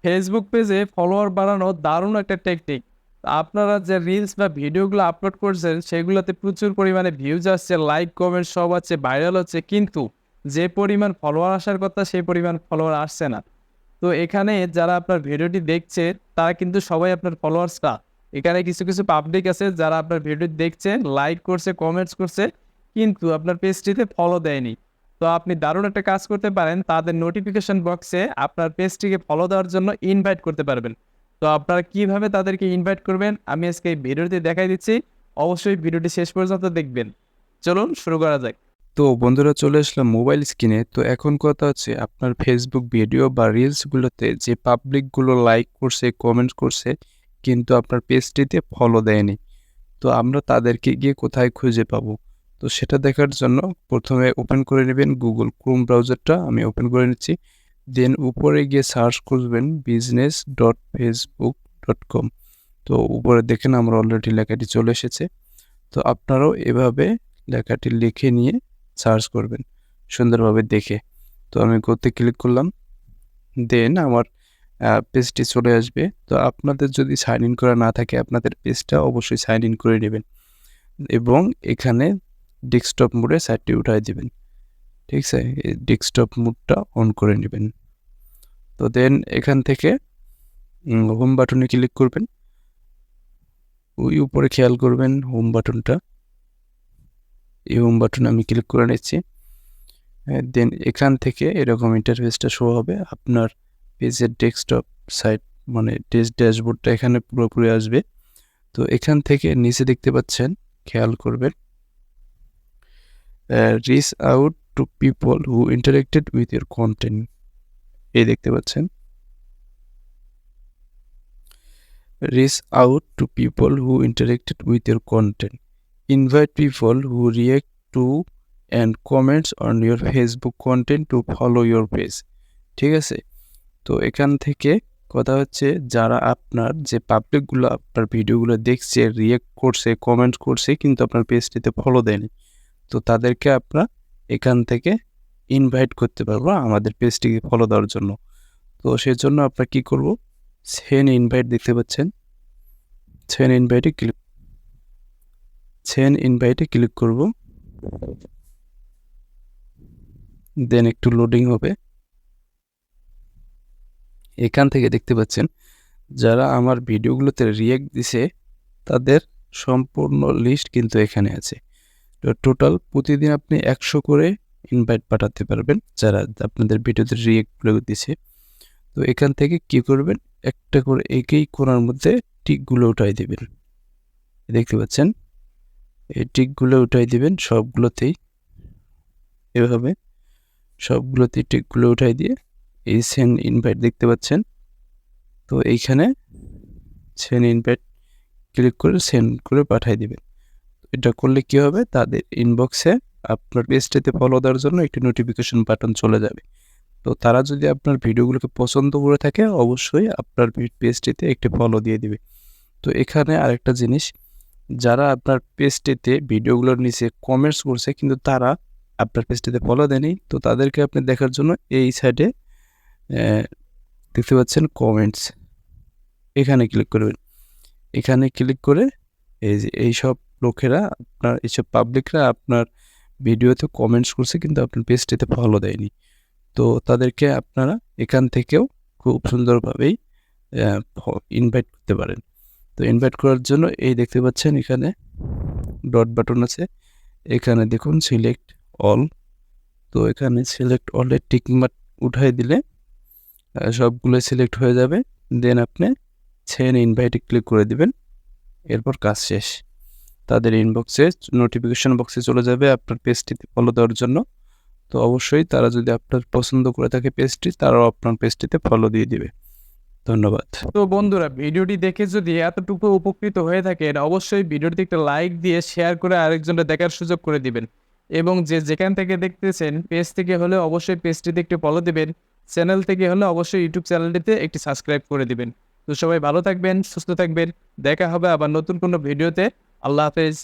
Facebook পেজে follower বাড়ানো দারুণ একটা টেকনিক। আপনারা যে রিলস বা ভিডিওগুলো আপলোড করছেন সেগুলোতে প্রচুর পরিমাণে ভিউজ আসছে, লাইক, কমেন্ট সব আছে, ভাইরাল হচ্ছে। কিন্তু যে পরিমাণ ফলোয়ার আসার কথা সেই পরিমাণ ফলোয়ার আসছে না। তো এখানে যারা আপনার ভিডিওটি দেখছে তারা কিন্তু সবাই আপনার ফলোয়ার্স না। এখানে কিছু পাবলিক আছে যারা আপনার ভিডিওটি দেখছে, লাইক করছে, কমেন্টস করছে কিন্তু আপনার পেজটিতে ফলো দেয়নি। তো আপনি দারুণ একটা কাজ করতে পারেন, তাদের নোটিফিকেশন বক্সে আপনার পেজটিকে ফলো দেওয়ার জন্য ইনভাইট করতে পারবেন। তো আপনারা কিভাবে তাদেরকে ইনভাইট করবেন আমি আজকে এই ভিডিওতে দেখাই দিচ্ছি। অবশ্যই ভিডিওটি শেষ পর্যন্ত দেখবেন। চলুন শুরু করা যাক। তো বন্ধুরা, চলে আসলাম মোবাইল স্ক্রিনে। তো এখন কথা হচ্ছে, আপনার ফেসবুক ভিডিও বা রিলসগুলোতে যে পাবলিকগুলো লাইক করছে, কমেন্ট করছে, কিন্তু আপনার পেজটিতে ফলো দেয়নি। তো আমরা তাদেরকে গিয়ে কোথায় খুঁজে পাবো? তো সেটা দেখার জন্য প্রথমে ওপেন করে নেবেন গুগল ক্রোম ব্রাউজারটা। আমি ওপেন করে নিচ্ছি। দেন উপরে গিয়ে সার্চ করবেন business.facebook.com। তো উপরে দেখেন আমার অলরেডি লেখাটি চলে এসেছে। তো আপনারাও এভাবে লেখাটি লিখে নিয়ে সার্চ করবেন সুন্দরভাবে দেখে। তো আমি করতে ক্লিক করলাম। দেন আমার পেজটি চলে আসবে। তো আপনাদের যদি সাইন ইন করা না থাকে, আপনাদের পেজটা অবশ্যই সাইন ইন করে নেবেন এবং এখানে ডেস্কটপ মোডে সাইটটি উঠাই দিবেন। ঠিক আছে, এই ডেস্কটপ মোডটা অন করে নেবেন। তো দেন এখান থেকে হোম বাটনে ক্লিক করবেন। ওই উপরে খেয়াল করবেন হোম বাটনটা। এই হোম বাটনে আমি ক্লিক করে নিচ্ছি। দেন এখান থেকে এরকম ইন্টারফেসটা শো হবে। আপনার পেজের ডেস্কটপ সাইট মানে ড্যাশবোর্ডটা এখানে পুরোপুরি আসবে। তো এখান থেকে নিচে দেখতে পাচ্ছেন, খেয়াল করবেন, reach out to people who interacted with your content. এই দেখতে পাচ্ছেন, reach out to people who interacted with your content, invite people who react to and comments on your Facebook content to follow your page. ঠিক আছে। তো এখান থেকে কথা হচ্ছে, যারা আপনার যে পাবলিকগুলো আপনার ভিডিওগুলো দেখছে, রিয়েক্ট করছে, কমেন্ট করছে, কিন্তু আপনার পেজটিতে ফলো দেয়নি, তো তাদেরকে আপনার এখান থেকে ইনভাইট করতে পারবো আমাদের পেজটিকে ফলো দেওয়ার জন্য। তো সেজন্য আপনার কি করব, সেন্ড ইনভাইট দেখতে পাচ্ছেন, সেন্ড ইনভাইটে ক্লিক করব। দেন একটু লোডিং হবে। এখান থেকে দেখতে পাচ্ছেন, যারা আমার ভিডিওগুলোতে রিয়েক্ট দিছে তাদের সম্পূর্ণ লিস্ট কিন্তু এখানে আছে। তো টোটাল প্রতিদিন আপনি 100 করে ইনভাইট পাঠাতে পারবেন যারা আপনাদের ভিডিওতে রিয়েক্টগুলো দিছে। তো এখান থেকে কি করবেন, একটা করে একই কোণার মধ্যে টিকগুলো উঠাই দিবেন। দেখতে পাচ্ছেন, এই টিকগুলো উঠাই দিবেন সবগুলোতেই। এভাবে সবগুলোতেই টিকগুলো উঠাই দিয়ে এই সেন্ড ইনভাইট দেখতে পাচ্ছেন। তো এইখানে সেন্ড ইনভাইট ক্লিক করে সেন্ড করে পাঠিয়ে দিবেন। এটা করলে কি হবে, তাদের ইনবক্সে আপনার পেজটিতে ফলো দেওয়ার জন্য একটি নোটিফিকেশন বাটন চলে যাবে। তো তারা যদি আপনার ভিডিওগুলোকে পছন্দ করে থাকে, অবশ্যই আপনার পেজটিতে একটি ফলো দিয়ে দিবে। তো এখানে আরেকটা জিনিস, যারা আপনার পেজটিতে ভিডিওগুলোর নিচে কমেন্টস করছে কিন্তু তারা আপনার পেজটিতে ফলো দেয়নি, তো তাদেরকে আপনি দেখার জন্য এই সাইডে দেখতে পাচ্ছেন কমেন্টস, এখানে ক্লিক করবেন। এখানে ক্লিক করে এই যে এইসব লোকেরা, আপনার এইসব পাবলিকরা আপনার ভিডিওতে কমেন্টস করছে কিন্তু আপনার পেজটিতে ফলো দেয়নি, তো তাদেরকে আপনারা এখান থেকেও খুব সুন্দরভাবেই ইনভাইট করতে পারেন। তো ইনভাইট করার জন্য এই দেখতে পাচ্ছেন এখানে ডট বাটন আছে, এখানে দেখুন সিলেক্ট অল। তো এখানে সিলেক্ট অলে টিকমার্ক উঠাই দিলে সবগুলো সিলেক্ট হয়ে যাবে। দেন আপনি সেন্ড ইনভাইটে ক্লিক করে দিবেন। এরপর কাজ শেষ। তাদের ইনবক্সে নোটিফিকেশন বক্সে চলে যাবে আপনার পেজটিতে ফলো দেওয়ার জন্য। তো অবশ্যই তারা যদি আপনার পছন্দ করে থাকে পেজটি, তারাও আপনার পেজটিতে ফলো দিয়ে দিবে। ধন্যবাদ। তো বন্ধুরা, ভিডিওটি দেখে যদি এতটুকু উপকৃত হয়ে থাকেন অবশ্যই ভিডিওটি একটা লাইক দিয়ে শেয়ার করে আরেকজনের দেখার সুযোগ করে দিবেন। এবং যে যেখান থেকে দেখতেছেন পেজ থেকে হলে অবশ্যই পেজটিতে একটু ফলো দিবেন, চ্যানেল থেকে হলে অবশ্যই ইউটিউব চ্যানেলটিতে একটি সাবস্ক্রাইব করে দিবেন। তো সবাই ভালো থাকবেন, সুস্থ থাকবেন। দেখা হবে আবার নতুন কোনো ভিডিওতে। আল্লাহ হাফেজ।